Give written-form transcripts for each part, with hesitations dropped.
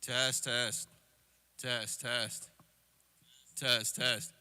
Test, test, test, test, test, test.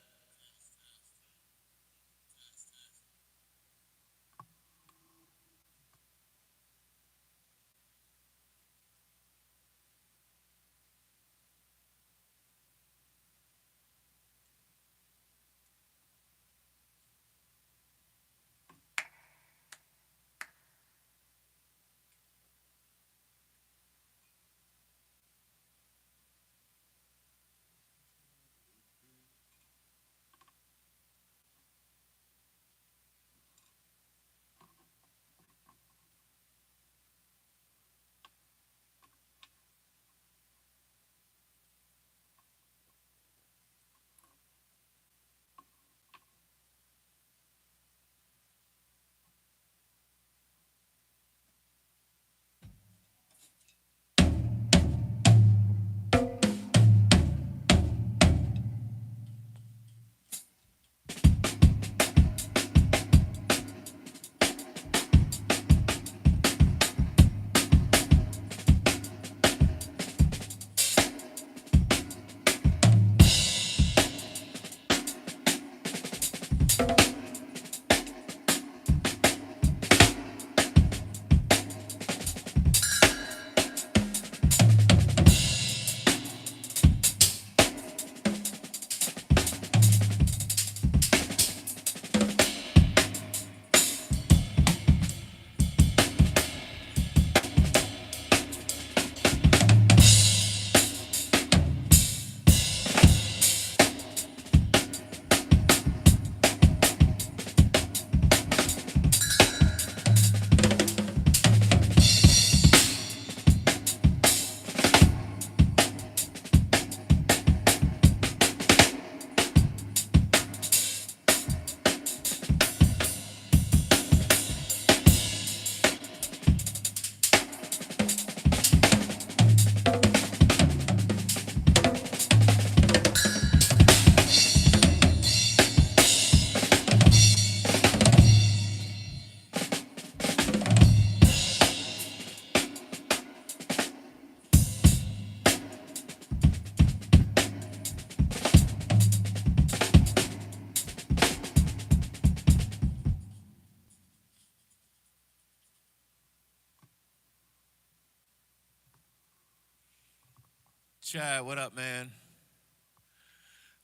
Chad, what up, man?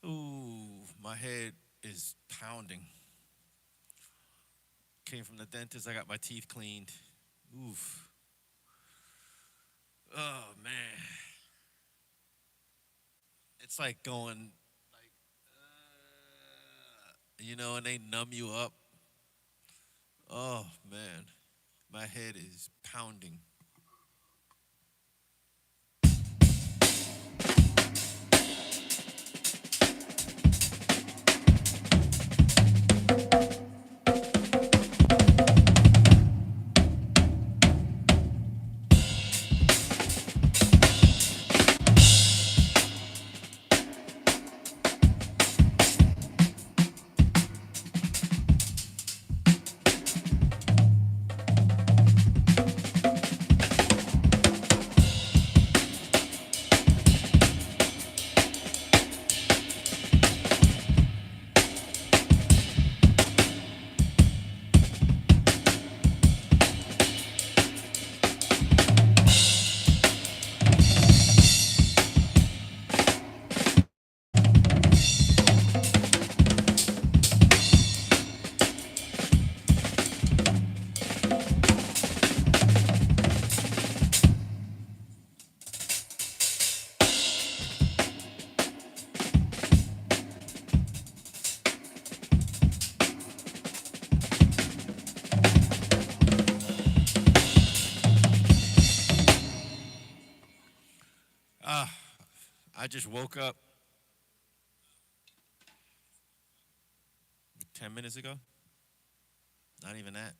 Ooh, my head is pounding. Came from the dentist. I got my teeth cleaned. Oof. Oh man, it's like going like, and they numb you up. Oh man, my head is pounding. Ah, I just woke up 10 minutes ago. Not even that.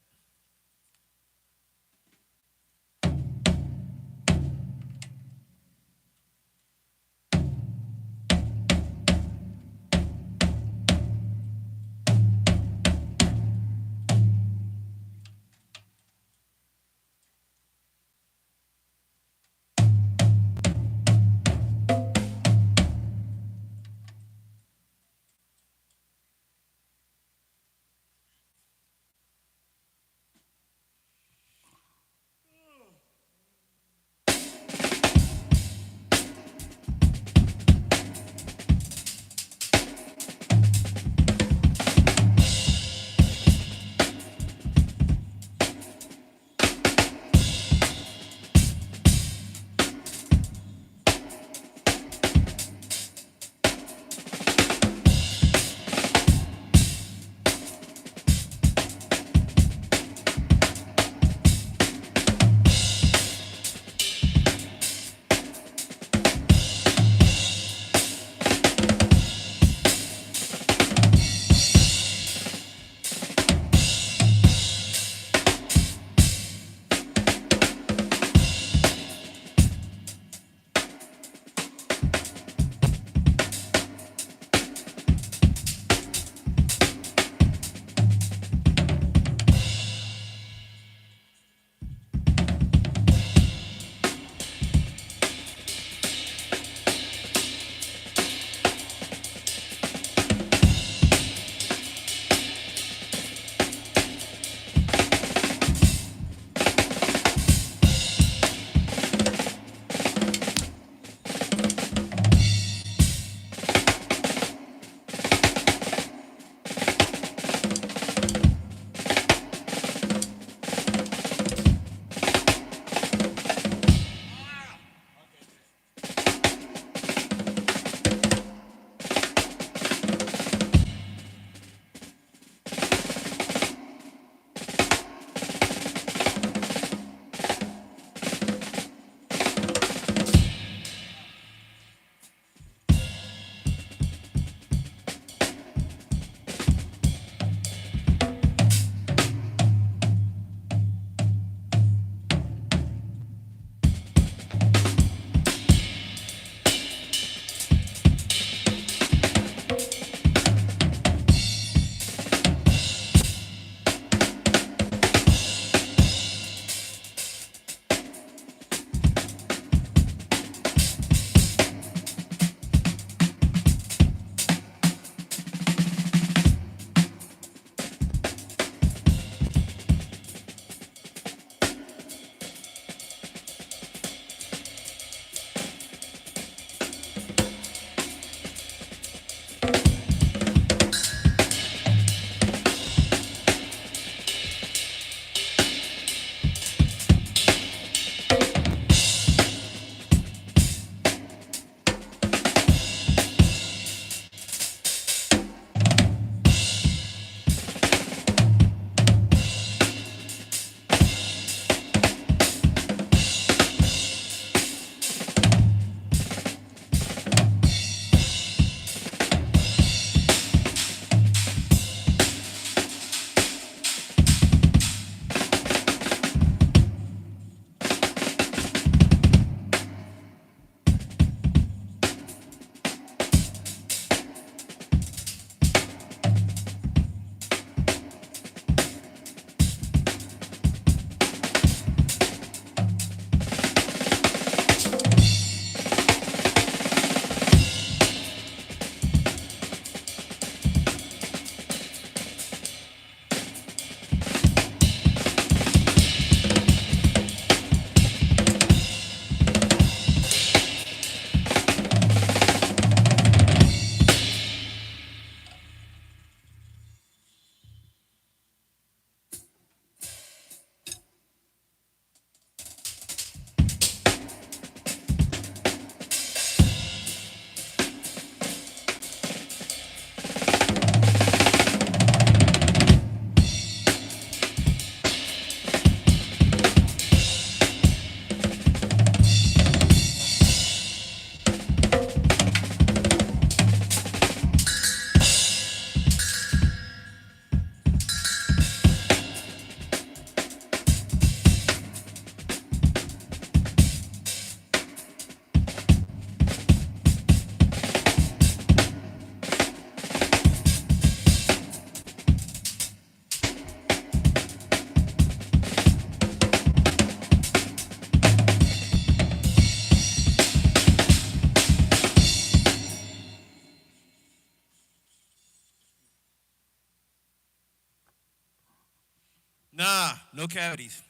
no cavities,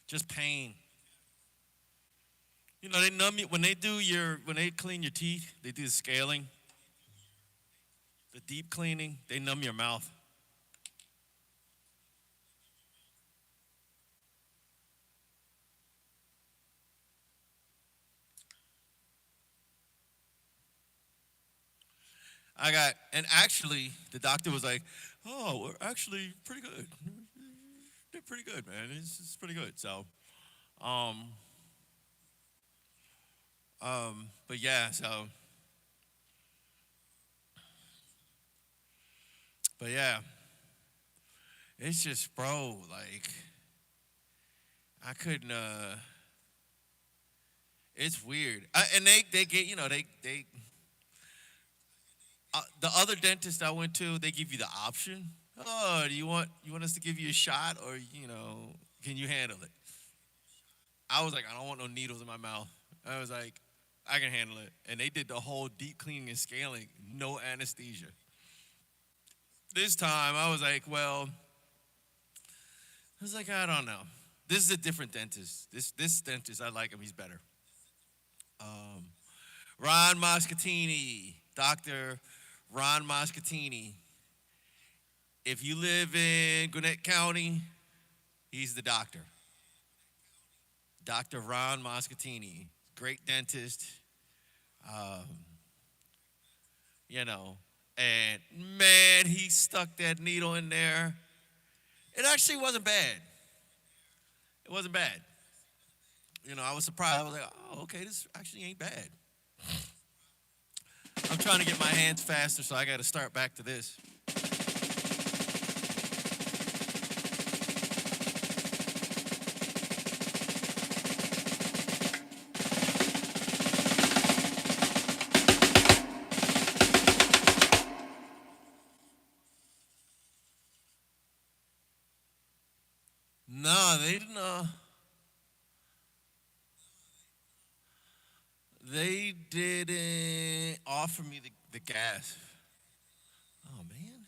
just pain. You know, they numb you when they clean your teeth. They do the scaling, the deep cleaning. They numb your mouth. And actually, the doctor was like, "Oh, we're actually pretty good. They're pretty good, man. It's pretty good." So, um, but yeah, but yeah, it's just, bro. Like, I couldn't. It's weird. And they get, the other dentist I went to, they give you the option. Oh, do you want us to give you a shot, or can you handle it? I was like, I don't want no needles in my mouth. I was like, I can handle it. And they did the whole deep cleaning and scaling, no anesthesia. This time I was like, well, I was like, I don't know. This is a different dentist. This dentist, I like him. He's better. Um, Ron Moscatini, Doctor Ron Moscatini. If you live in Gwinnett County, he's the doctor. Doctor Ron Moscatini, great dentist. Um, you know, and man, he stuck that needle in there. It actually wasn't bad. It wasn't bad. I was surprised. I was like, oh, okay, this actually ain't bad. I'm trying to get my hands faster, so I got to start back to this. No, they didn't. They didn't offer me the gas. Oh man.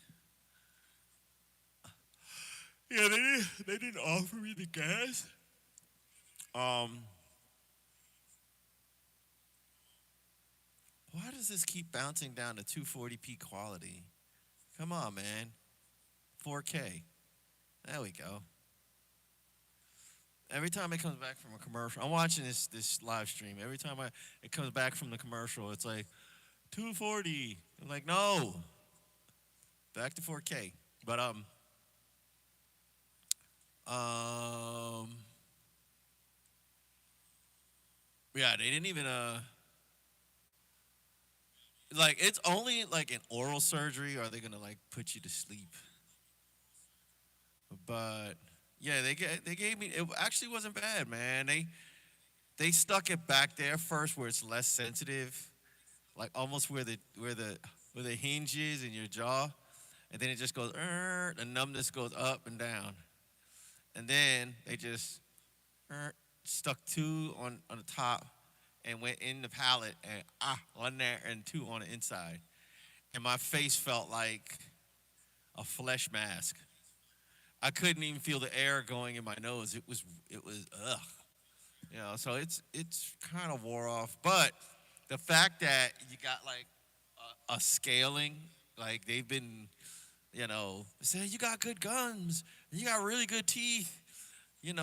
Yeah, they didn't offer me the gas. Um, why does this keep bouncing down to 240p quality? Come on, man. 4K. There we go. Every time it comes back from a commercial, I'm watching this live stream. Every time it comes back from the commercial, it's like 240. I'm like, no, back to 4K. But um, yeah, they didn't even like, it's only like in oral surgery are they gonna like put you to sleep. But yeah, they gave me. It actually wasn't bad, man. They stuck it back there first where it's less sensitive, like almost where the hinge is in your jaw, and then it just goes. The numbness goes up and down, and then they just stuck two on the top and went in the palate and one there and two on the inside, and my face felt like a flesh mask. I couldn't even feel the air going in my nose. It was ugh. So it's kind of wore off. But the fact that you got like a scaling, like they've been, say you got good gums, you got really good teeth, and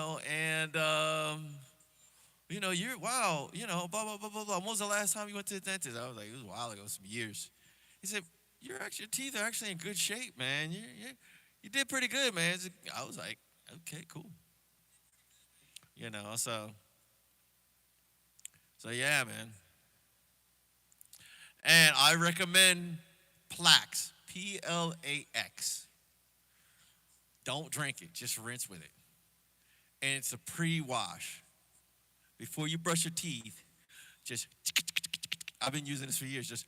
you're wow, blah blah blah blah blah. When was the last time you went to the dentist? I was like, it was a while ago, some years. He said, your teeth are actually in good shape, man. You did pretty good, man. I was like, okay, cool. So yeah, man. And I recommend Plax, Plax. Don't drink it, just rinse with it. And it's a pre-wash. Before you brush your teeth, just I've been using this for years. Just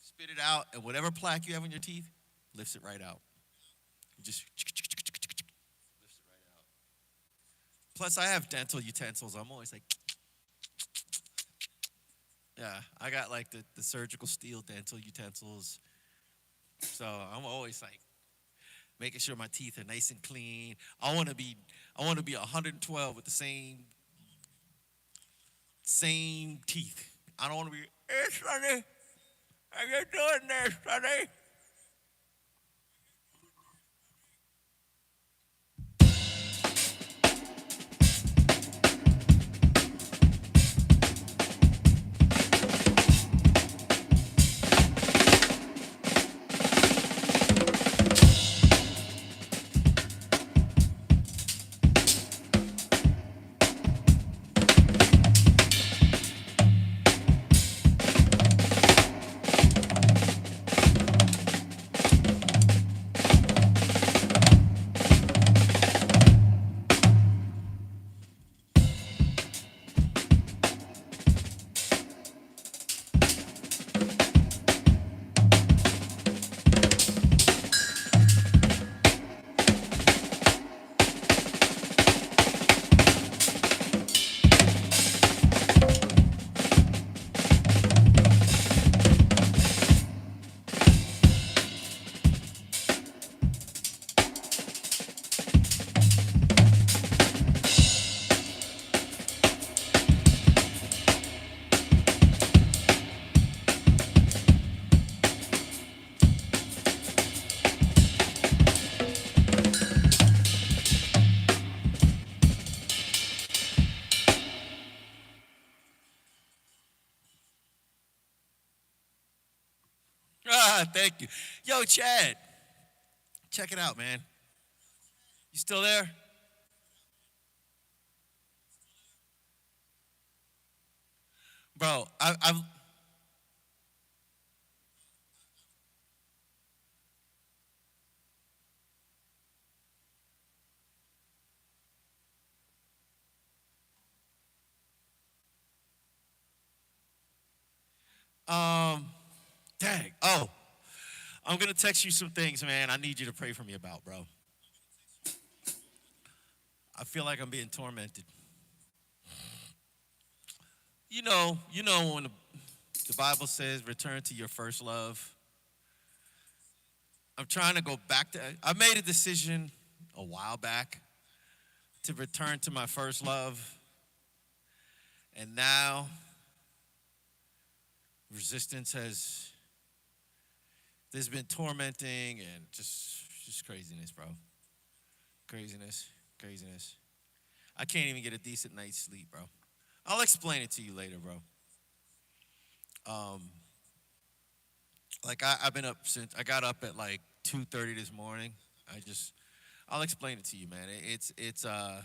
spit it out, and whatever plaque you have in your teeth, lifts it right out. Just lifts it right out. Plus, I have dental utensils. I'm always like, yeah, I got like the surgical steel dental utensils. So I'm always like, making sure my teeth are nice and clean. I want to be 112 with the same teeth. I don't want to be, hey, Sonny, how you doing there, Sonny? Ah, thank you. Yo, Chad, check it out, man. You still there? Bro, dang. Oh, I'm going to text you some things, man. I need you to pray for me about, bro. I feel like I'm being tormented. You know when the Bible says return to your first love. I'm trying to go back to I made a decision a while back to return to my first love, and now resistance has there's been tormenting and just craziness, bro. Craziness, craziness. I can't even get a decent night's sleep, bro. I'll explain it to you later, bro. Um, I've been up since I got up at like 2:30 this morning. I'll explain it to you, man. It's I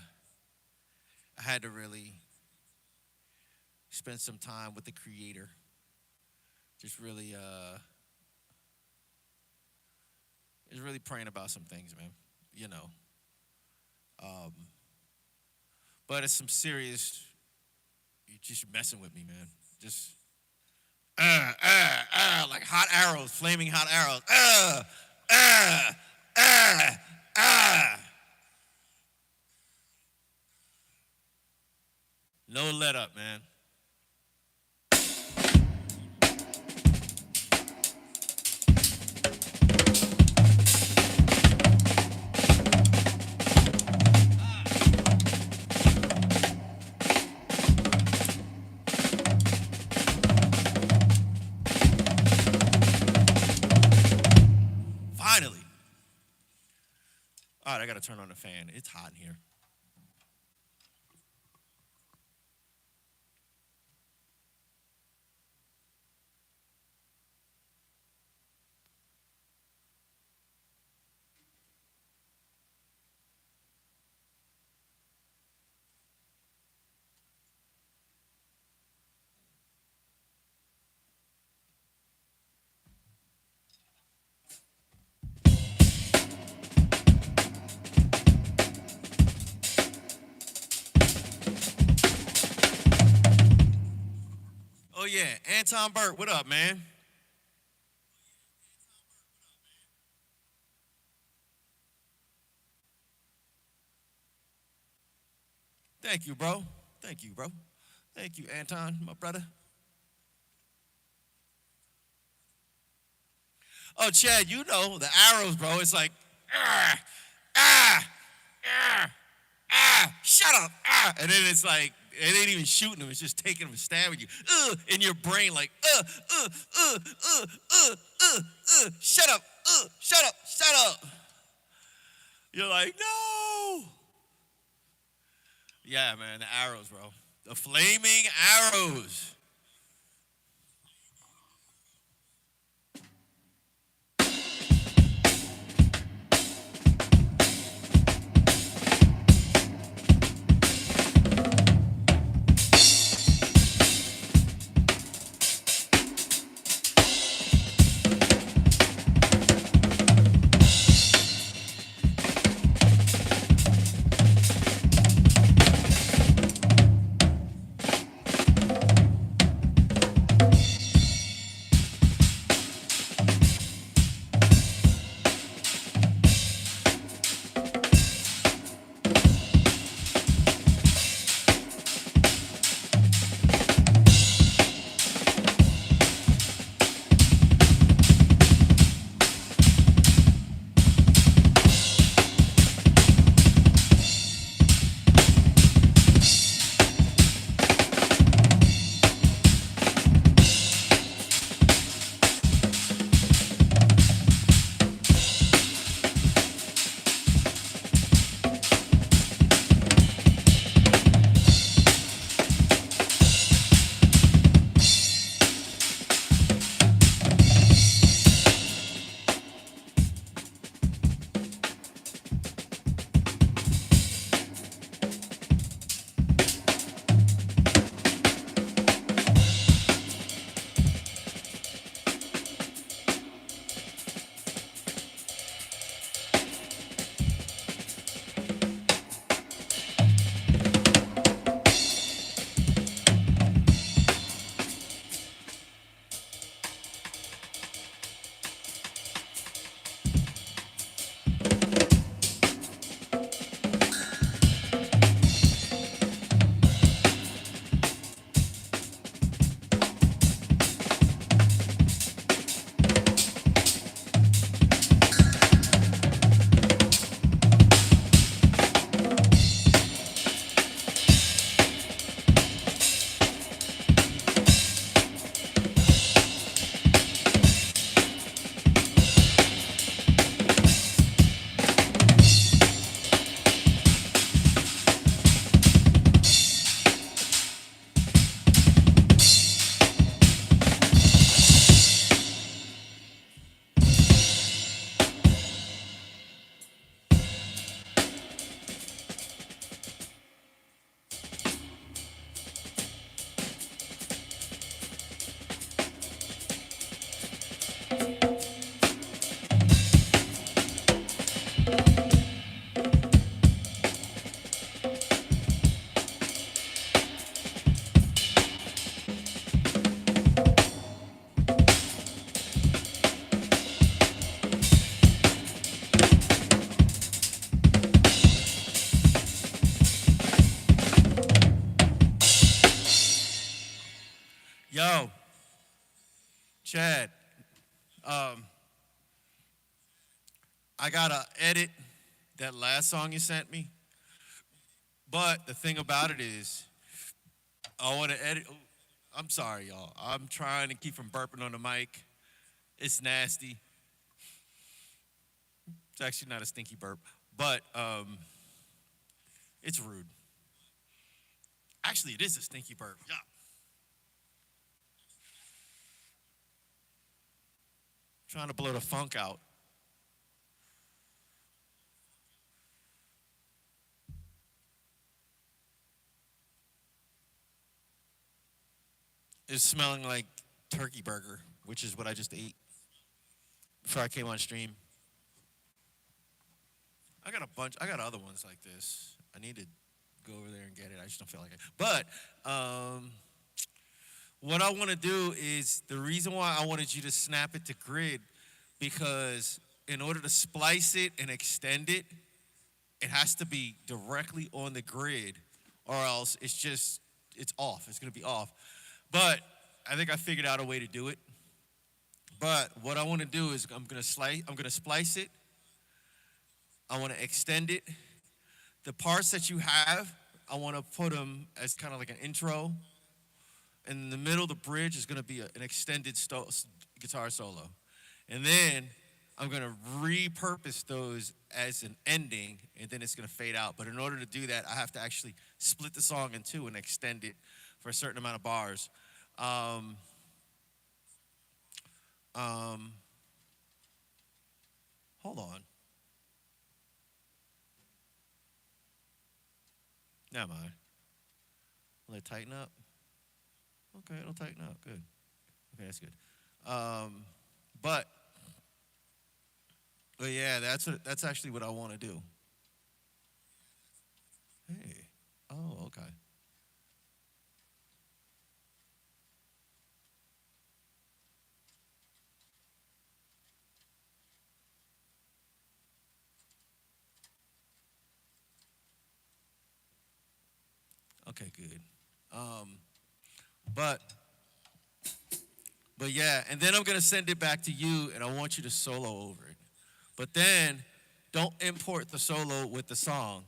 had to really spend some time with the Creator. Just really just really praying about some things, man. You know, um, but it's some serious. You're just messing with me, man. Just like hot arrows, flaming hot arrows. Uh, uh, uh. No let up, man. Finally. All right, I got to turn on the fan. It's hot in here. Oh yeah, Anton Burt, what up, man? Thank you, bro. Thank you, bro. Thank you, Anton, my brother. Oh, Chad, you know the arrows, bro. It's like, ah, ah, ah, shut up, and then it's like it ain't even shooting them; it's just taking them and stabbing you, in your brain, like, shut up, shut up, shut up. You're like, no. Yeah, man, the arrows, bro, the flaming arrows. Yo, Chad, um, I gotta edit that last song you sent me. But the thing about it is, I want to edit. I'm sorry, y'all. I'm trying to keep from burping on the mic. It's nasty. It's actually not a stinky burp, but it's rude. Actually, it is a stinky burp. Yeah. Trying to blow the funk out. It's smelling like turkey burger, which is what I just ate before I came on stream. I got a bunch. I got other ones like this. I need to go over there and get it. I just don't feel like it. But what I want to do is the reason why I wanted you to snap it to grid because in order to splice it and extend it, it has to be directly on the grid, or else it's off. It's gonna be off. But I think I figured out a way to do it. But what I want to do is I'm gonna splice it I want to extend it. The parts that you have, I want to put them as kind of like an intro. And in the middle of the bridge is going to be an extended guitar solo. And then I'm going to repurpose those as an ending, and then it's going to fade out. But in order to do that, I have to actually split the song in two and extend it for a certain amount of bars. Hold on. Never mind. Will it tighten up? Okay, it'll tighten up. Good. Okay, that's good. But yeah, that's actually what I want to do. Hey. Oh, okay. Okay, good. Um, but but yeah, and then I'm gonna send it back to you, and I want you to solo over it. But then, don't import the solo with the song.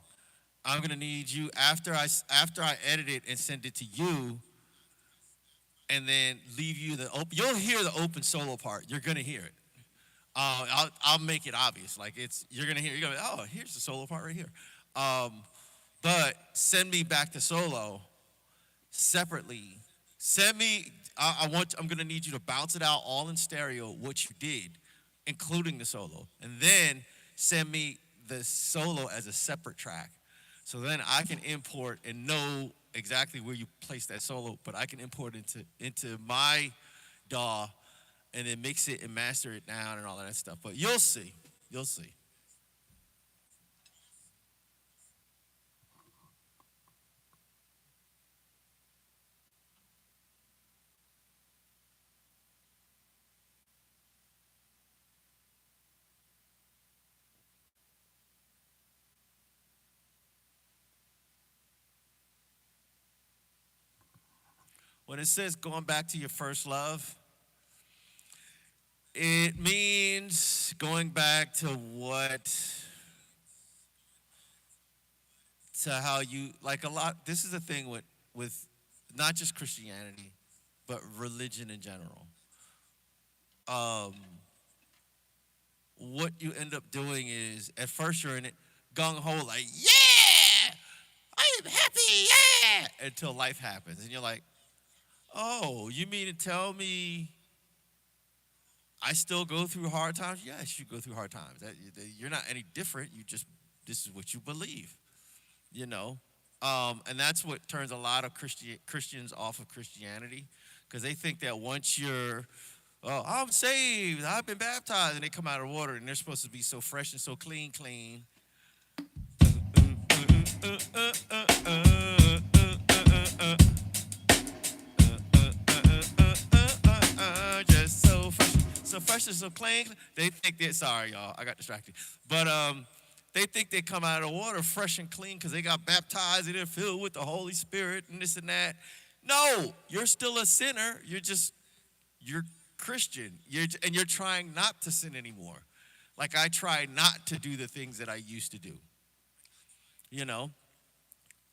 I'm gonna need you after I edit it and send it to you, and then leave you the open. You'll hear the open solo part. You're gonna hear it. I'll make it obvious. Like you're gonna hear. You're gonna oh, here's the solo part right here. But send me back the solo separately. Send me. I'm gonna need you to bounce it out all in stereo what you did, including the solo, and then send me the solo as a separate track. So then I can import and know exactly where you place that solo, but I can import into my DAW and then mix it and master it down and all of that stuff. But you'll see. You'll see. When it says going back to your first love, it means going back to to how you like a lot. This is the thing with not just Christianity, but religion in general. Um, what you end up doing is at first you're in it gung ho like yeah, I am happy yeah until life happens and you're like oh you mean to tell me I still go through hard times? Yes, you go through hard times. You're not any different. You just this is what you believe, you know. And that's what turns a lot of Christians off of Christianity because they think that once you're, oh, I'm saved, I've been baptized, and they come out of water and they're supposed to be so fresh and so clean. Just so fresh and so clean. They think that. Sorry, y'all, I got distracted. But they think they come out of the water fresh and clean because they got baptized and they're filled with the Holy Spirit and this and that. No, you're still a sinner. You're Christian. You're trying not to sin anymore. Like I try not to do the things that I used to do. You know,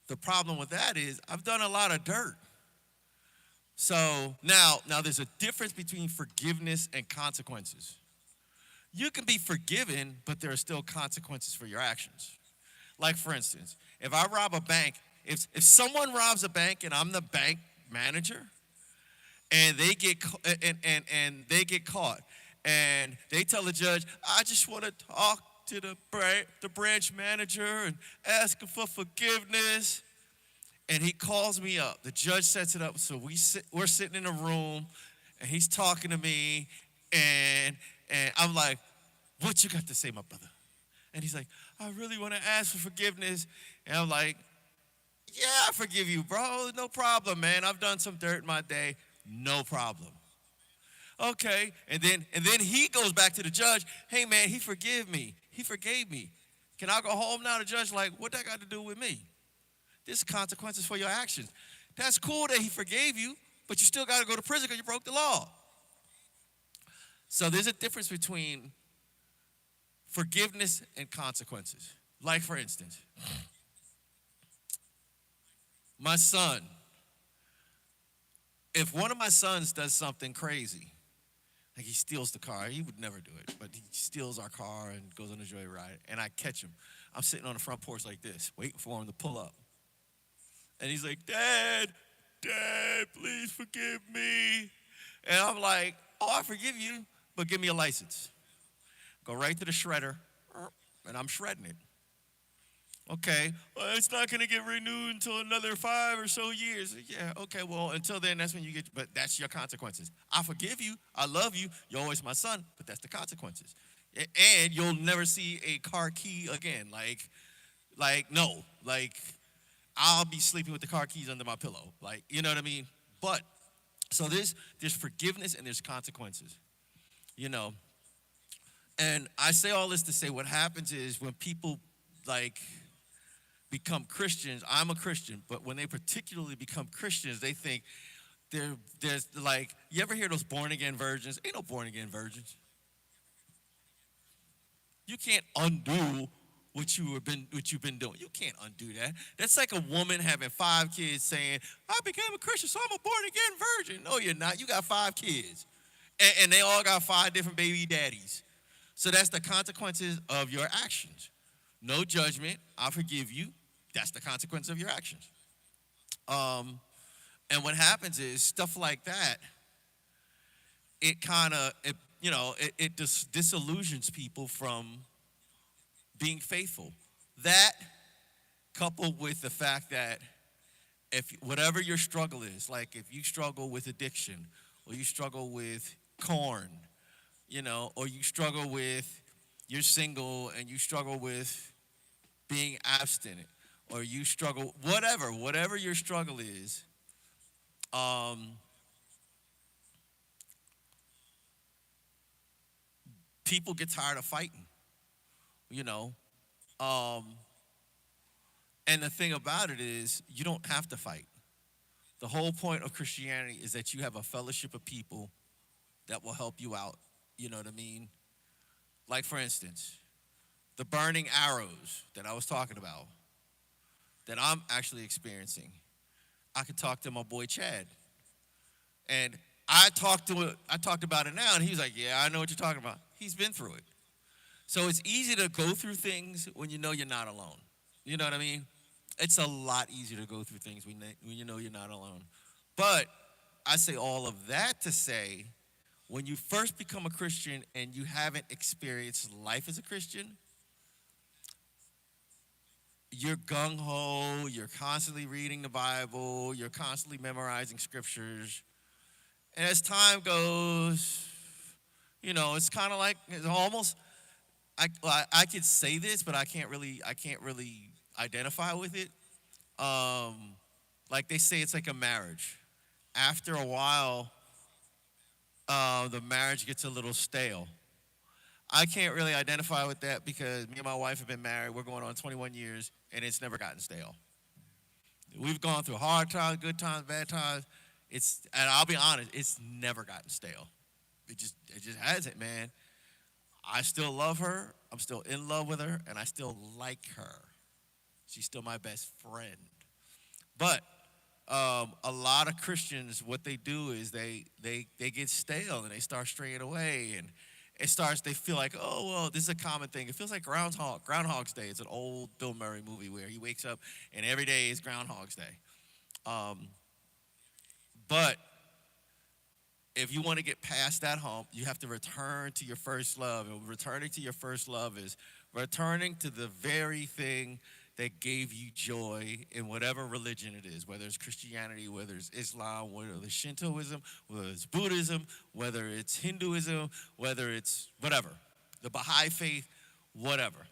the problem with that is I've done a lot of dirt. So now there's a difference between forgiveness and consequences. You can be forgiven, but there are still consequences for your actions. Like for instance, if I rob a bank, if someone robs a bank and I'm the bank manager, and they get and they get caught, and they tell the judge, I just want to talk to the branch manager and ask him for forgiveness. And he calls me up. The judge sets it up. So we're sitting in a room, and he's talking to me, and I'm like, what you got to say, my brother? And he's like, I really want to ask for forgiveness. And I'm like, yeah, I forgive you, bro. No problem, man. I've done some dirt in my day. No problem. Okay. And then he goes back to the judge. Hey, man, he forgave me. He forgave me. Can I go home now? The judge like, what that got to do with me? This is consequences for your actions. That's cool that he forgave you, but you still got to go to prison because you broke the law. So there's a difference between forgiveness and consequences. Like, for instance, my son, if one of my sons does something crazy, like he steals the car, he would never do it, but he steals our car and goes on a joyride, and I catch him. I'm sitting on the front porch like this, waiting for him to pull up. And he's like, Dad, please forgive me. And I'm like, oh, I forgive you, but give me a license. Go right to the shredder, and I'm shredding it. Okay, well, it's not going to get renewed until another 5 or so years. Yeah, okay, well, until then, that's when you get, but that's your consequences. I forgive you. I love you. You're always my son, but that's the consequences. And you'll never see a car key again. No. Like, I'll be sleeping with the car keys under my pillow. Like, you know what I mean? But, so there's forgiveness and there's consequences, you know. And I say all this to say what happens is when people, like, become Christians, I'm a Christian, but when they particularly become Christians, they think there's like, you ever hear those born again virgins? Ain't no born again virgins. You can't undo what you've been doing. You can't undo that. That's like a woman having 5 kids saying, I became a Christian, so I'm a born again virgin. No, you're not. You got 5 kids. And they all got 5 different baby daddies. So that's the consequences of your actions. No judgment. I forgive you. That's the consequence of your actions. And what happens is stuff like that, it kind of, it disillusions people from being faithful. That, coupled with the fact that if whatever your struggle is, like if you struggle with addiction, or you struggle with corn, or you struggle with, you're single and you struggle with being abstinent, or you struggle, whatever your struggle is, people get tired of fighting, and the thing about it is you don't have to fight. The whole point of Christianity is that you have a fellowship of people that will help you out, you know what I mean? Like, for instance, the burning arrows that I was talking about, that I'm actually experiencing. I could talk to my boy Chad. And I talked about it now, and he was like, yeah, I know what you're talking about. He's been through it. So it's easy to go through things when you know you're not alone. You know what I mean? It's a lot easier to go through things when you know you're not alone. But I say all of that to say, when you first become a Christian and you haven't experienced life as a Christian, you're gung-ho, you're constantly reading the Bible, you're constantly memorizing scriptures. And as time goes, it's kind of like, it's almost, I could say this, but I can't really identify with it. Like they say, it's like a marriage. After a while, the marriage gets a little stale. I can't really identify with that because me and my wife have been married. We're going on 21 years, and it's never gotten stale. We've gone through hard times, good times, bad times. And I'll be honest, it's never gotten stale. It just hasn't, man. I still love her. I'm still in love with her, and I still like her. She's still my best friend. But a lot of Christians, what they do is they get stale and they start straying away, and they feel like, oh, well, this is a common thing. It feels like Groundhog's Day. It's an old Bill Murray movie where he wakes up and every day is Groundhog's Day. But if you want to get past that hump, you have to return to your first love. And returning to your first love is returning to the very thing that gave you joy in whatever religion it is, whether it's Christianity, whether it's Islam, whether it's Shintoism, whether it's Buddhism, whether it's Hinduism, whether it's whatever, the Baha'i faith, whatever.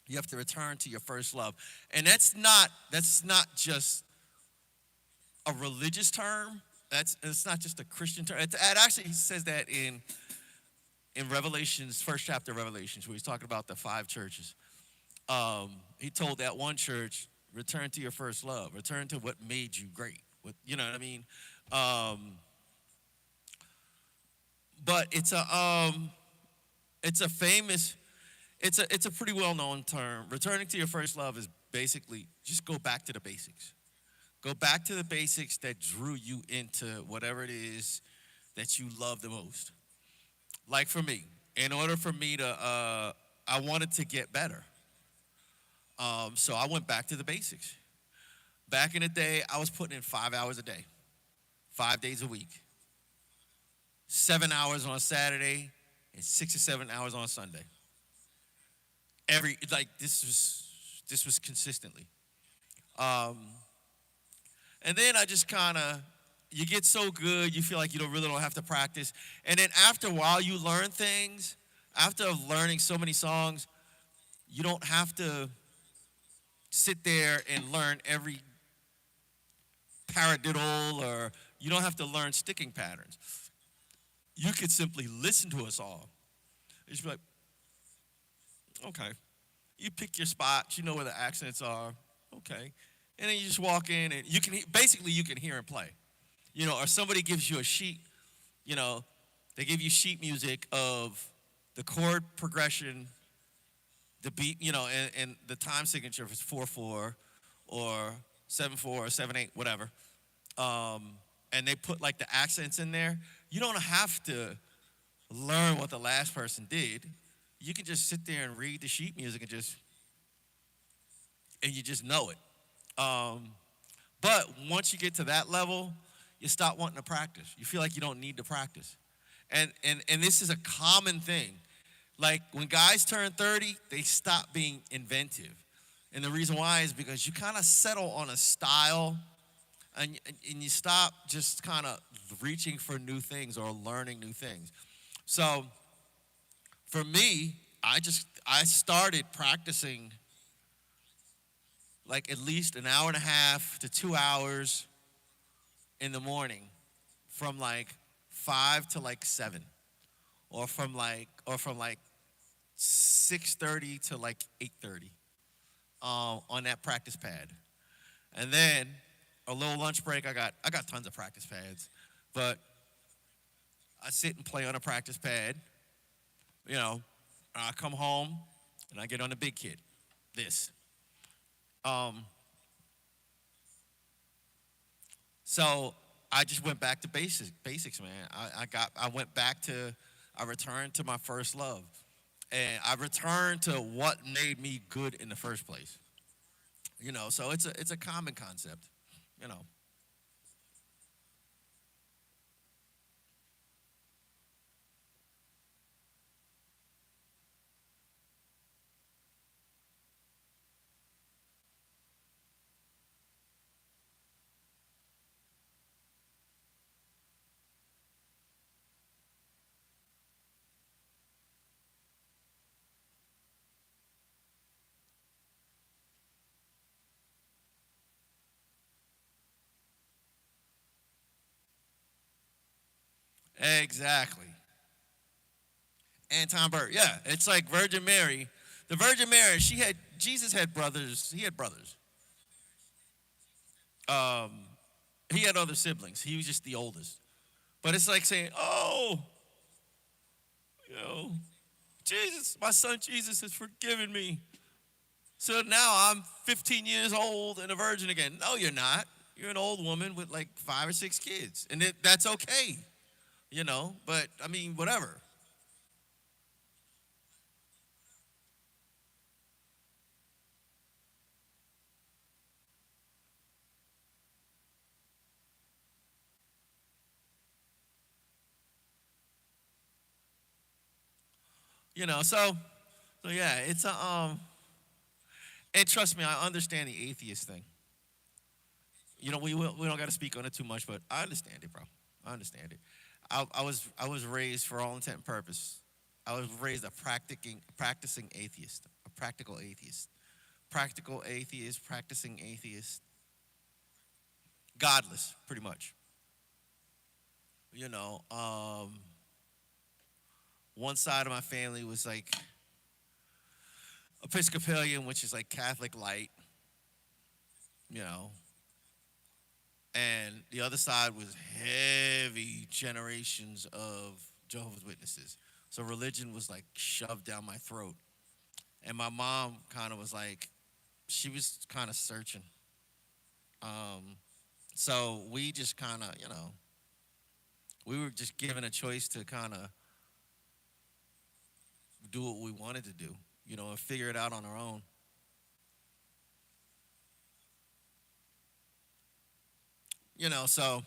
You have to return to your first love. And that's not just a religious term. It's not just a Christian term. It actually says that in Revelations, first chapter of Revelations, where he's talking about the 5 churches. He told that one church, return to your first love. Return to what made you great. You know what I mean? But it's a famous, it's a pretty well known term. Returning to your first love is basically just go back to the basics. Go back to the basics that drew you into whatever it is that you love the most. Like for me, in order for me to, I wanted to get better. So I went back to the basics. Back in the day, I was putting in 5 hours a day, 5 days a week, 7 hours on Saturday, and 6 or 7 hours on Sunday. This was consistently. Um, and then I just kind of, you get so good, you feel like you don't have to practice. And then after a while, you learn things. After learning so many songs, you don't have to sit there and learn every paradiddle, or you don't have to learn sticking patterns. You could simply listen to a song. You just be like, okay. You pick your spots, you know where the accents are, okay. And then you just walk in and you can, basically you can hear and play. Or somebody gives you a sheet, you know, they give you sheet music of the chord progression, the beat, and the time signature if it's 4/4 or 7/4 or 7/8, whatever. And they put like the accents in there. You don't have to learn what the last person did. You can just sit there and read the sheet music and you just know it. But once you get to that level, you stop wanting to practice. You feel like you don't need to practice. And this is a common thing. Like when guys turn 30, they stop being inventive. And the reason why is because you kind of settle on a style and you stop just kind of reaching for new things or learning new things. So for me, I started practicing like at least an hour and a half to 2 hours in the morning from like 5 to like 7, or from like 6:30 to like 8:30 on that practice pad. And then a little lunch break. I got tons of practice pads, but I sit and play on a practice pad. You know, I come home and I get on the big kid. This. Um, so I just went back to basics, man. I returned to my first love, and I returned to what made me good in the first place. So it's a common concept. You know. Exactly. Anton Burke. Yeah, it's like Virgin Mary. The Virgin Mary, Jesus had brothers. He had brothers. Um, he had other siblings. He was just the oldest. But it's like saying, oh, you know, Jesus, my son Jesus has forgiven me. So now I'm 15 years old and a virgin again. No, you're not. You're an old woman with like 5 or 6 kids. And that's okay, But I mean, whatever. So yeah, and trust me, I understand the atheist thing. We don't got to speak on it too much, but I understand it, bro. I understand it. I was raised for all intent and purpose. I was raised a practicing atheist, a practical atheist, practicing atheist, godless, pretty much. You know, one side of my family was like Episcopalian, which is like Catholic light, you know, and the other side was heavy generations of Jehovah's Witnesses. So religion was like shoved down my throat. and my mom kind of was like, she was kind of searching. Um, so we just kind of, we were just given a choice to kind of do what we wanted to do, and figure it out on our own. So,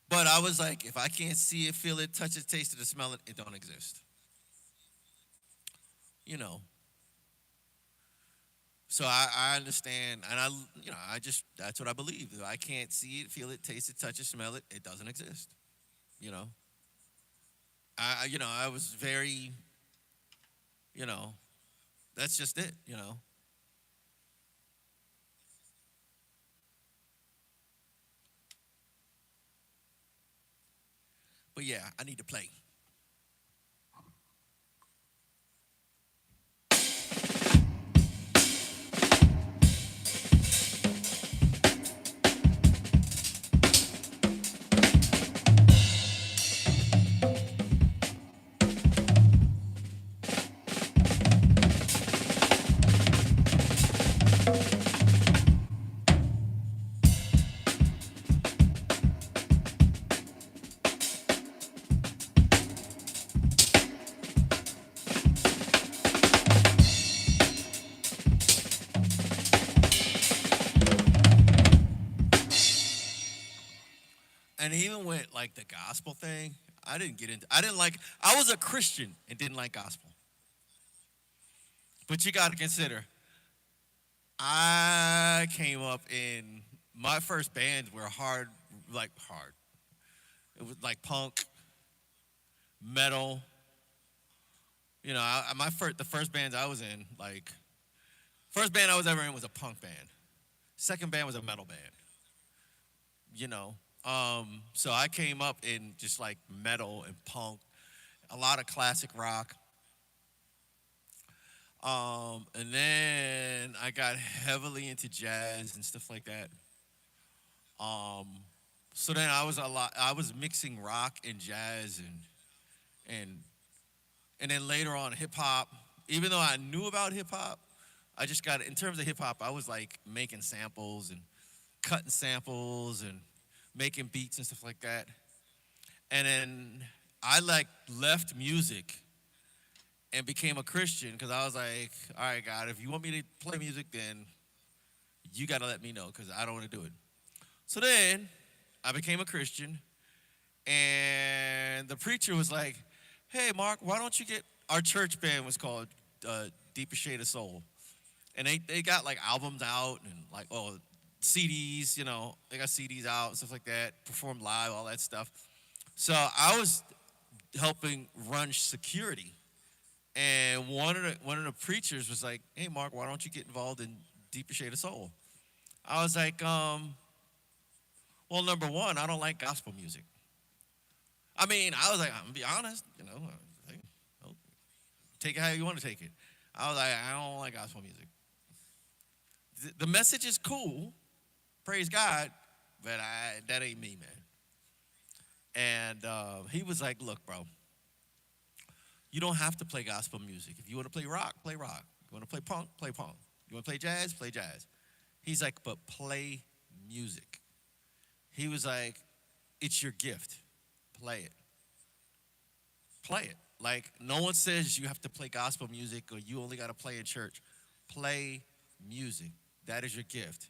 but I was like, if I can't see it, feel it, touch it, taste it, or smell it, it don't exist. You know. So I understand, and I just that's what I believe. If I can't see it, feel it, taste it, touch it, smell it, it doesn't exist. You know. I was very, you know, that's just it. But yeah, I need to play. And even with like the gospel thing, I didn't get into. I didn't like. I was a Christian and didn't like gospel. But you got to consider, I came up in my first bands were hard, like hard. It was like punk, metal. My the first bands I was in, like first band I was ever in was a punk band. Second band was a metal band. You know, so I came up in just like metal and punk, a lot of classic rock. And then I got heavily into jazz and stuff like that. Um, so then I was mixing rock and jazz and and then later on hip hop. Even though I knew about hip hop, I just got in terms of hip hop. I was like making samples and cutting samples and making beats and stuff like that. And then I like left music and became a Christian because I was like, all right, God, if you want me to play music, then you got to let me know because I don't want to do it. So then I became a Christian, and the preacher was like, hey, Mark, why don't you get our church band was called Deeper Shade of Soul. And they got like albums out and like, CDs, they got CDs out and stuff like that, performed live, all that stuff. So I was helping run security. And one of the preachers was like, "Hey, Mark, why don't you get involved in Deeper Shade of Soul?" I was like, well, number one, I don't like gospel music. I mean, I was like, I'm gonna be honest, like, oh, take it how you want to take it. I was like, I don't like gospel music. The message is cool, praise God, but that ain't me, man. And he was like, look, bro, you don't have to play gospel music. If you want to play rock, play rock. You want to play punk, play punk. You want to play jazz, play jazz. He's like, but play music. He was like, it's your gift. Play it. Play it. Like, no one says you have to play gospel music or you only got to play in church. Play music. That is your gift.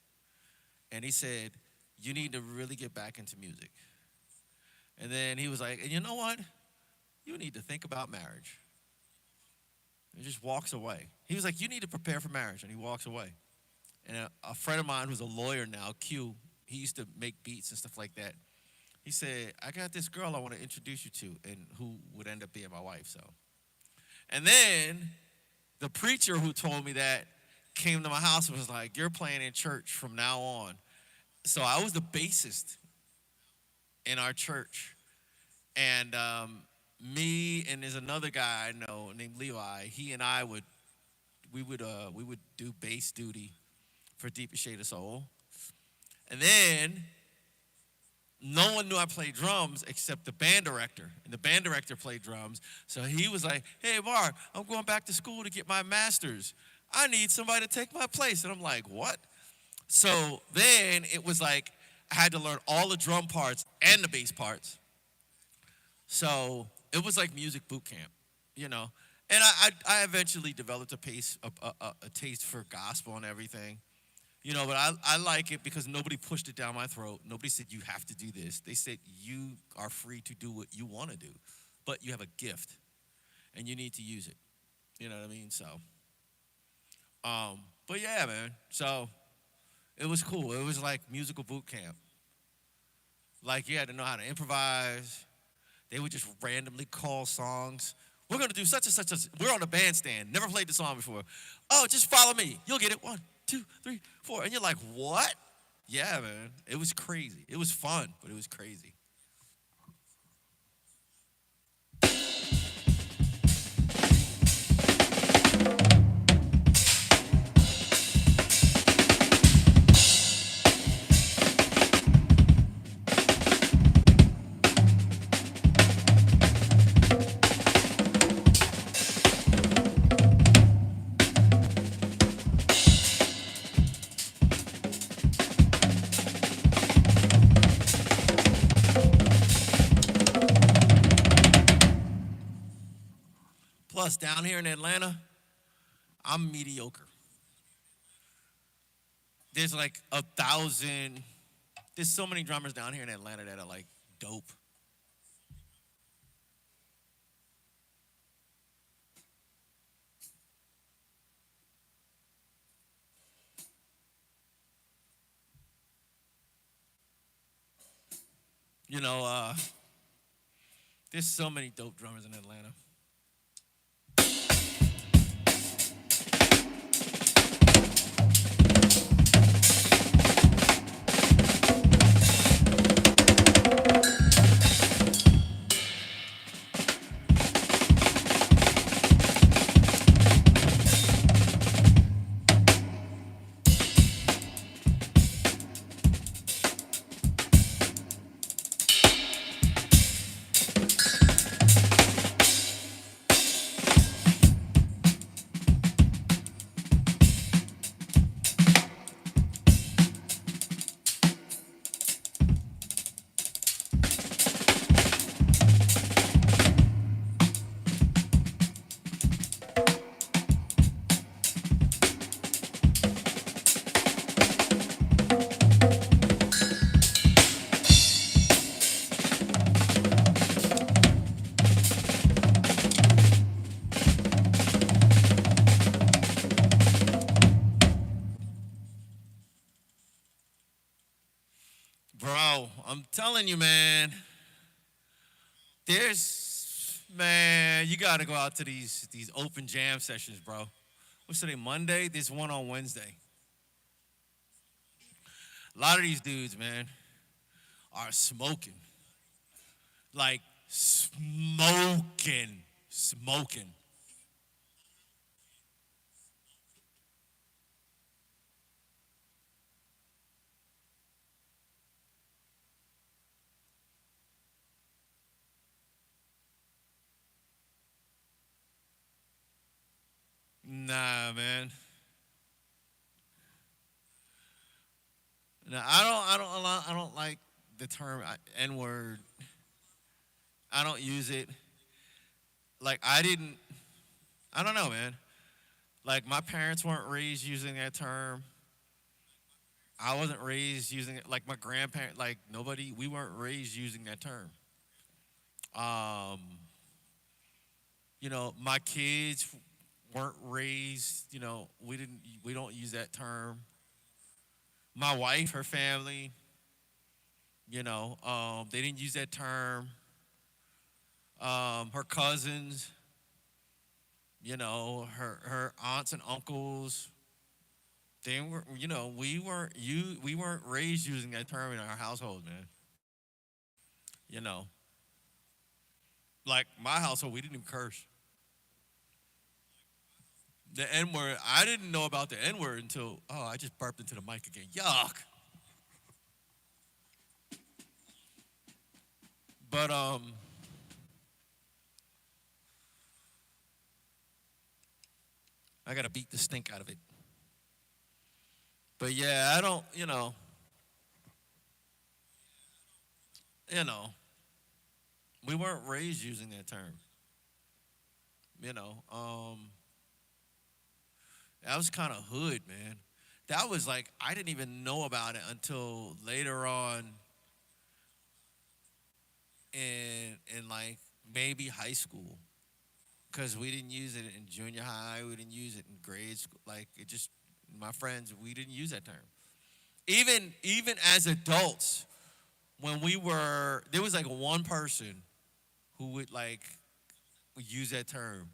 And he said, you need to really get back into music. And then he was like, and you know what? You need to think about marriage. He just walks away. He was like, you need to prepare for marriage. And he walks away. And a friend of mine who's a lawyer now, Q, he used to make beats and stuff like that. He said, I got this girl I want to introduce you to, and who would end up being my wife. So, and then the preacher who told me that came to my house and was like, you're playing in church from now on. So I was the bassist in our church. And me and there's another guy I know named Levi. He and I we would do bass duty for Deeper Shade of Soul. And then no one knew I played drums except the band director. And the band director played drums. So he was like, hey, Mark, I'm going back to school to get my master's. I need somebody to take my place. And I'm like, what? So then it was like I had to learn all the drum parts and the bass parts. So it was like music boot camp, you know. And I eventually developed a taste for gospel and everything. You know, but I like it because nobody pushed it down my throat. Nobody said you have to do this. They said you are free to do what you want to do, but you have a gift and you need to use it. You know what I mean? So, but yeah, man. So it was cool. It was like musical boot camp. Like you had to know how to improvise. They would just randomly call songs. We're gonna do such and such. We're on a bandstand. Never played the song before. Oh, just follow me. You'll get it. 1, 2, 3, 4. And you're like, what? Yeah, man. It was crazy. It was fun, but it was crazy. Plus, down here in Atlanta, I'm mediocre. There's like 1,000. There's so many drummers down here in Atlanta that are like dope. You know, there's so many dope drummers in Atlanta. Bro, I'm telling you, man. You gotta go out to these open jam sessions, bro. What's today? Monday. There's one on Wednesday. A lot of these dudes, man, are smoking, like smoking. Nah, man. Nah, I don't like the term N word. I don't use it. Like I didn't. I don't know, man. Like my parents weren't raised using that term. I wasn't raised using it. Like my grandparents, like nobody. We weren't raised using that term. Um, my kids weren't raised. We don't use that term. My wife, her family, they didn't use that term. Her cousins, her aunts and uncles, they were, we weren't raised using that term in our household, man. You know, like my household, we didn't even curse. The N word, I didn't know about the N word until I just burped into the mic again. Yuck. But I gotta beat the stink out of it. But yeah, I don't. You know, we weren't raised using that term. You know, that was kind of hood, man. That was like I didn't even know about it until later on in like maybe high school, because we didn't use it in junior high, we didn't use it in grade school. Like it just my friends, we didn't use that term. Even as adults, when we were there was like one person who would like use that term,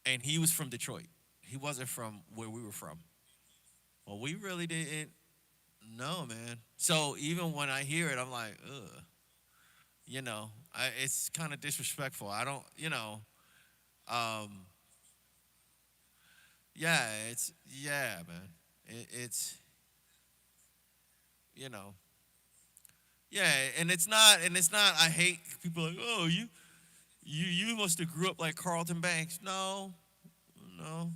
and he was from Detroit. He wasn't from where we were from. Well, we really didn't know, man. So even when I hear it, I'm like, ugh. It's kind of disrespectful. I don't, um, yeah, yeah, man. It's, you know, yeah, and it's not. I hate people like, oh, you must have grew up like Carlton Banks. No, no,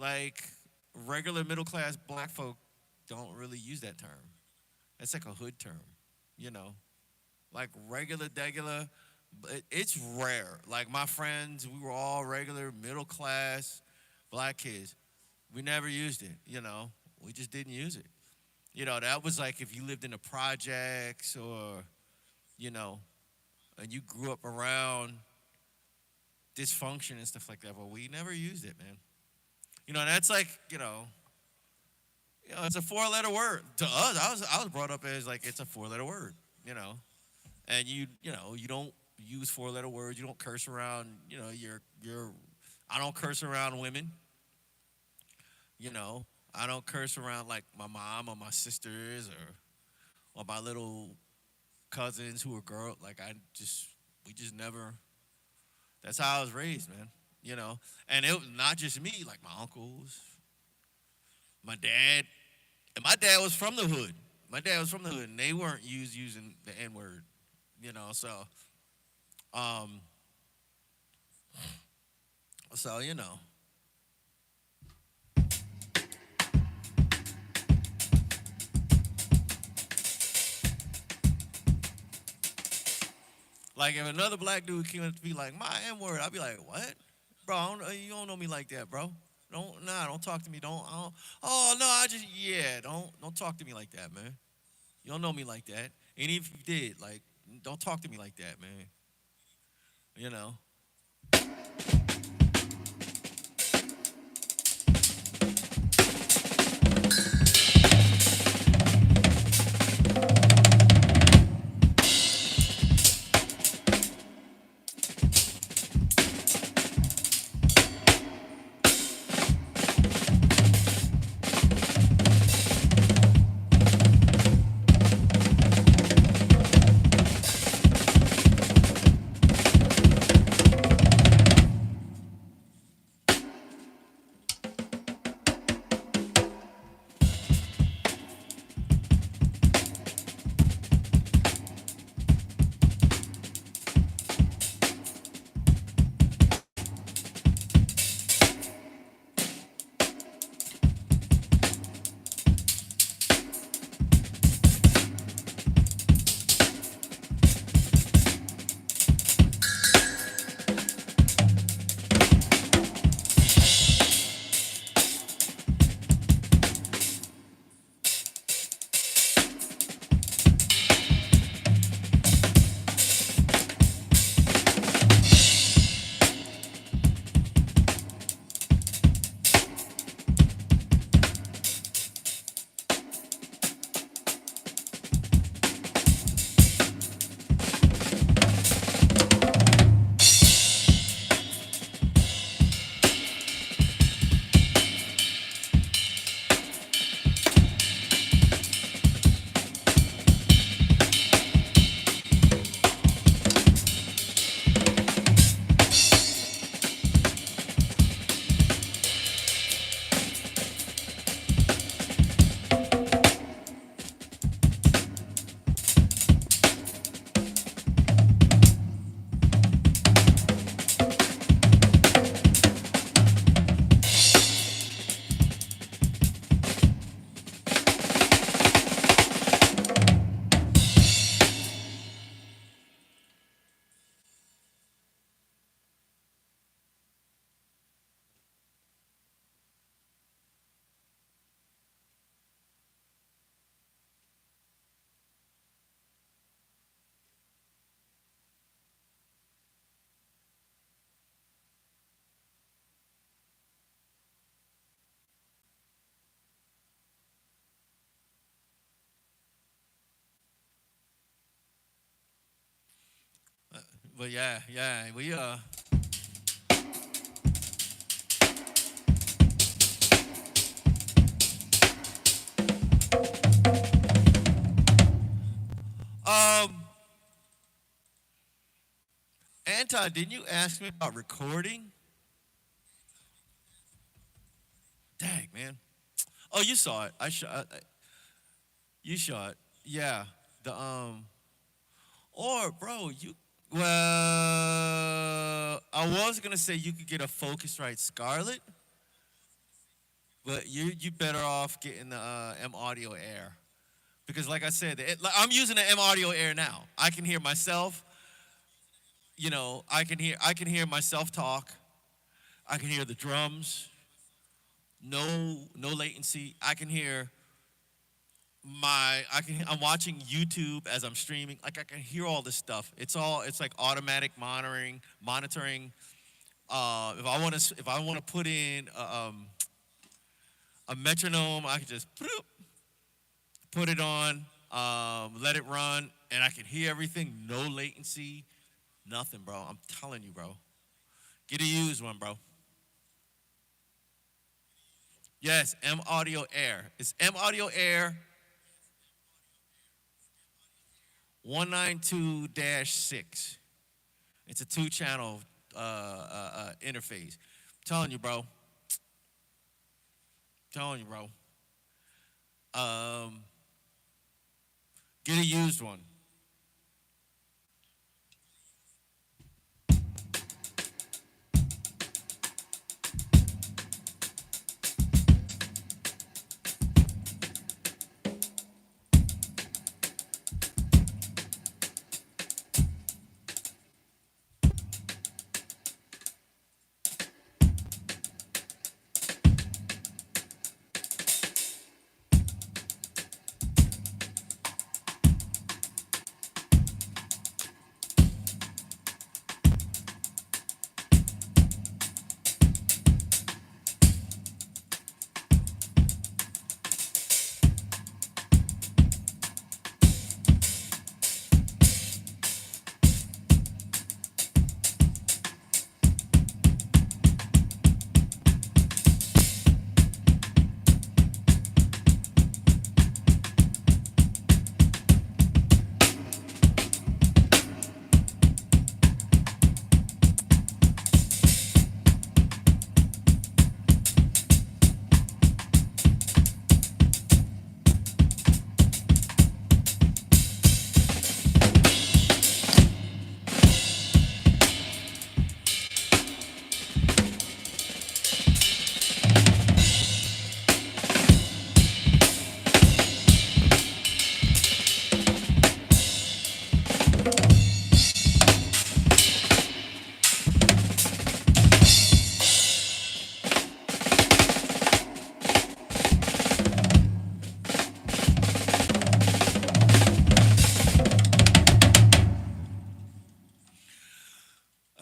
like regular middle class black folk don't really use that term. That's like a hood term, you know. Like regular, degular, but it's rare. Like my friends, we were all regular middle class black kids. We never used it, you know. We just didn't use it. That was like if you lived in the projects or, you know, and you grew up around dysfunction and stuff like that. But we never used it, man. That's like, it's a four-letter word. To us, I was brought up as like it's a four-letter word, and you don't use four-letter words. You don't curse around, you're I don't curse around women, you know. I don't curse around like my mom or my sisters or my little cousins who are girl. Like we just never. That's how I was raised, man. And it was not just me. Like my uncles, my dad, and my dad was from the hood. My dad was from the hood, and they weren't using the N word. So um, so. Like if another black dude came up to be like my N word, I'd be like, what, bro? You don't know me like that, bro. Don't talk to me. I don't. Oh no, don't talk to me like that, man. You don't know me like that. And if you did, like, don't talk to me like that, man. You know. But yeah, yeah, we um Anton, didn't you ask me about recording? Dang, man. Oh, you saw it. You saw it. Yeah. The or bro, you well, I was gonna say you could get a Focusrite Scarlet, but you better off getting the M Audio Air because, like I said, like, I'm using the M Audio Air now. I can hear myself. You know, I can hear myself talk. I can hear the drums. No latency. I can hear I'm watching YouTube as I'm streaming. Like I can hear all this stuff. It's like automatic monitoring. If I want to put in a metronome, I can just put it on, let it run, and I can hear everything. No latency, nothing, bro. I'm telling you, bro. Get a used one, bro. Yes, M Audio Air. It's M Audio Air 192-6. It's a two-channel interface. Telling you, bro. Telling you, bro. Um, get a used one.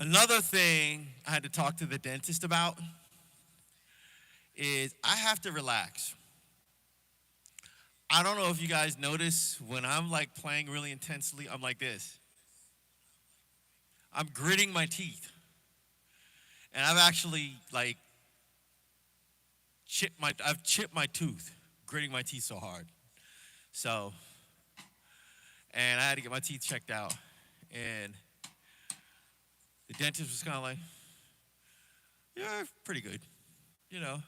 Another thing I had to talk to the dentist about is I have to relax. I don't know if you guys notice when I'm like playing really intensely, I'm like this. I'm gritting my teeth. And I've actually like I've chipped my tooth, gritting my teeth so hard. So, and I had to get my teeth checked out. And the dentist was kind of like, "You're pretty good. You know,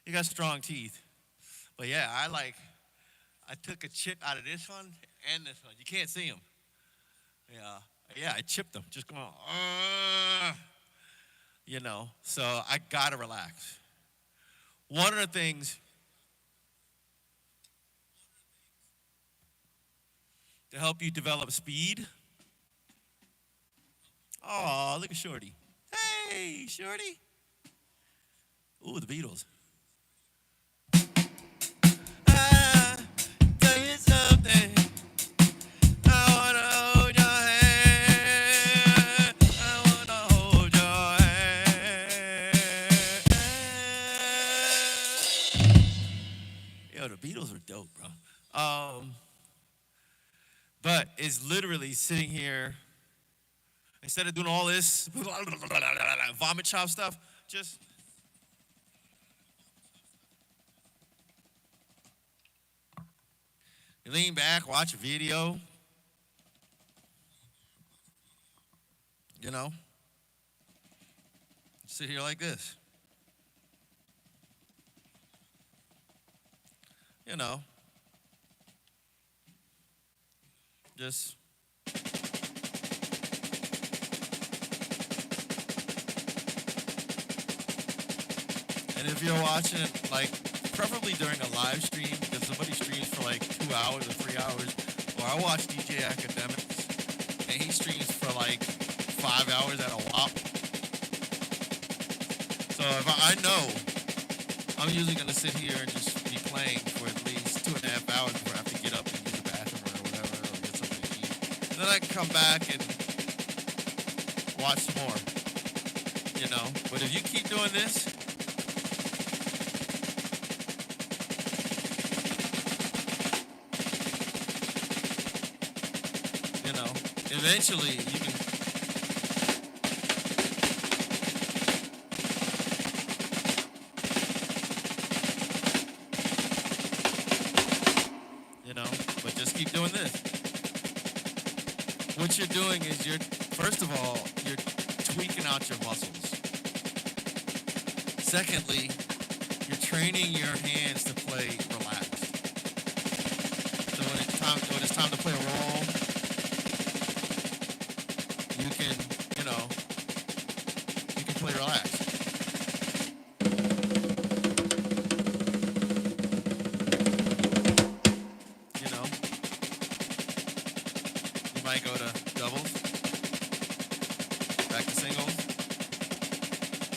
you got strong teeth." But yeah, I took a chip out of this one and this one. You can't see them. Yeah, yeah, I chipped them. Just going, you know. So I gotta relax. One of the things to help you develop speed. Oh, look at Shorty. Hey, Shorty. Ooh, the Beatles. I tell you something. I wanna hold your hand. I wanna hold your hand. Yo, the Beatles were dope, bro. But it's literally sitting here Instead of doing all this vomit chop stuff, just lean back, watch a video, you know, sit here like this, you know, just and if you're watching it, like, preferably during a live stream, because somebody streams for like 2 hours or 3 hours, or I watch DJ Academics, and he streams for like 5 hours at a whop. So if I know I'm usually gonna sit here and just be playing for at least 2.5 hours before I have to get up and use the bathroom or whatever, or get something to eat. And then I can come back and watch some more, you know. But if you keep doing this, you know, eventually you can. You know, but just keep doing this. What you're doing is first of all, you're tweaking out your muscles. Secondly, you're training your hands to play relaxed. So when it's time to play a role, you can, you know, you can play relaxed. You know, you might go to doubles, back to singles,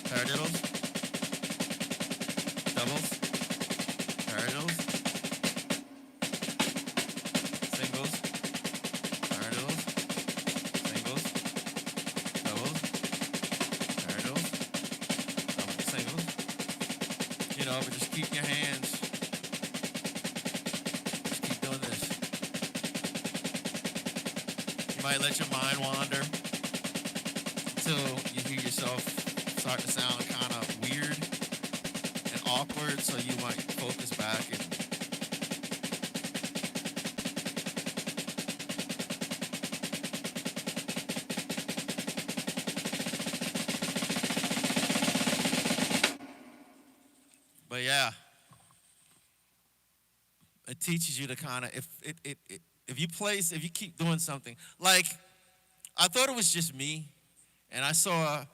paradiddles, doubles, paradiddles, singles, paradiddles, singles, doubles, paradiddles, doubles, singles. You know, but just keep your hands, just keep doing this. You might let your mind wander until you hear yourself start to sound kind of weird and awkward, so you might focus back and but yeah, it teaches you to kind of if you keep doing something like I thought it was just me, and I saw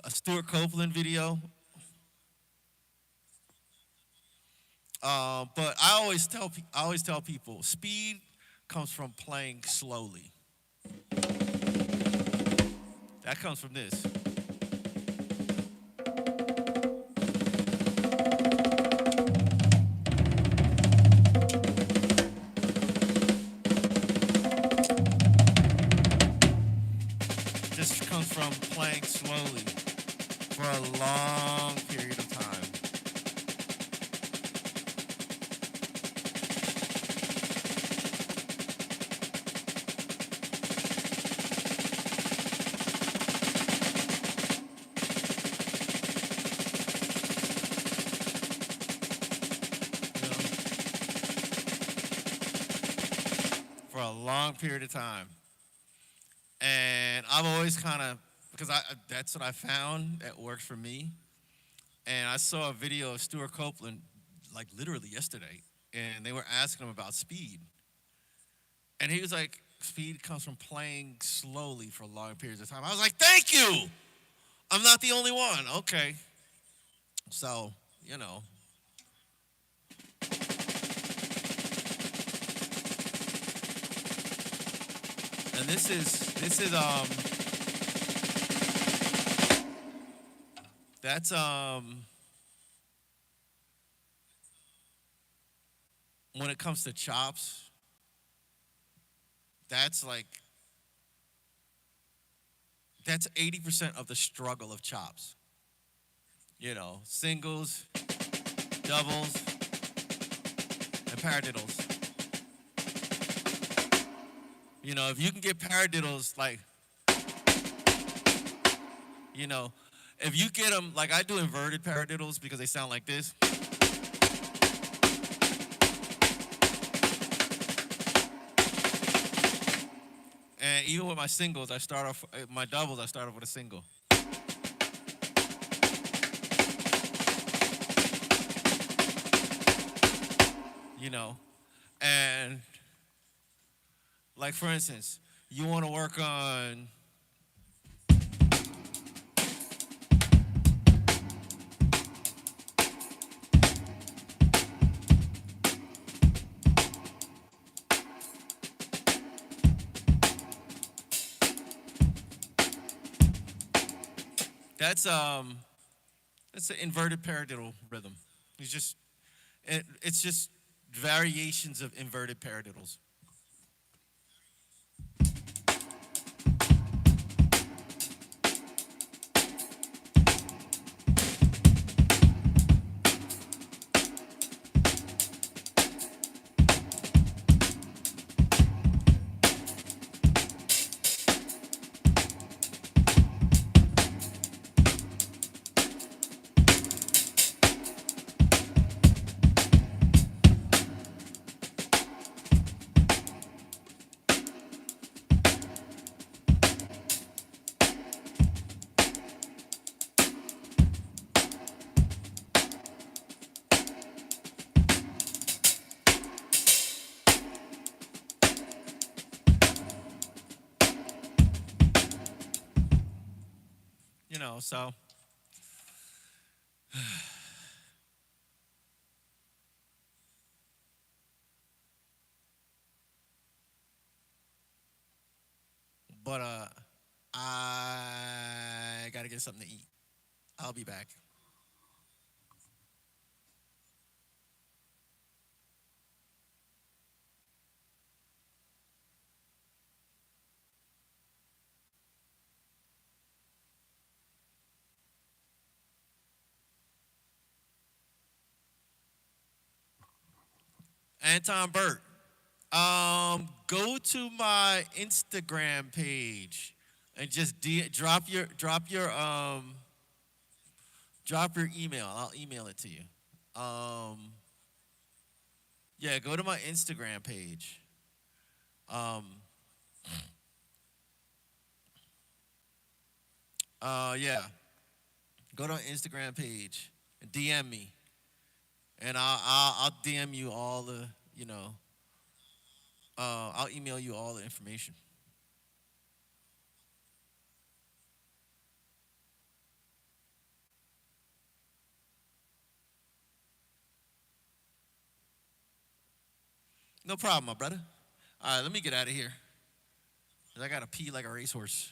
a Stuart Copeland video. But I always tell people, speed comes from playing slowly. That comes from this. This comes from playing slowly for a long period of time. You know, for a long period of time. And I've always kind of, because that's what I found that worked for me. And I saw a video of Stuart Copeland, like literally yesterday, and they were asking him about speed. And he was like, speed comes from playing slowly for long periods of time. I was like, thank you! I'm not the only one. Okay. So, you know. And this is that's when it comes to chops, that's 80% of the struggle of chops. You know, singles, doubles, and paradiddles. You know, if you can get paradiddles like You know, if you get them, like I do inverted paradiddles because they sound like this. And even with my singles, I start off, my doubles, I start off with a single. You know, and like for instance, you want to work on, that's that's an inverted paradiddle rhythm. It's just it's just variations of inverted paradiddles. You know, so but I gotta get something to eat. I'll be back. Anton Burt. Go to my Instagram page and just drop your email. I'll email it to you. Um, yeah, go to my Instagram page. Um, yeah, go to my Instagram page and DM me, and I'll DM you all the you know I'll email you all the information. No problem, my brother. All right, let me get out of here. 'Cause I gotta pee like a racehorse.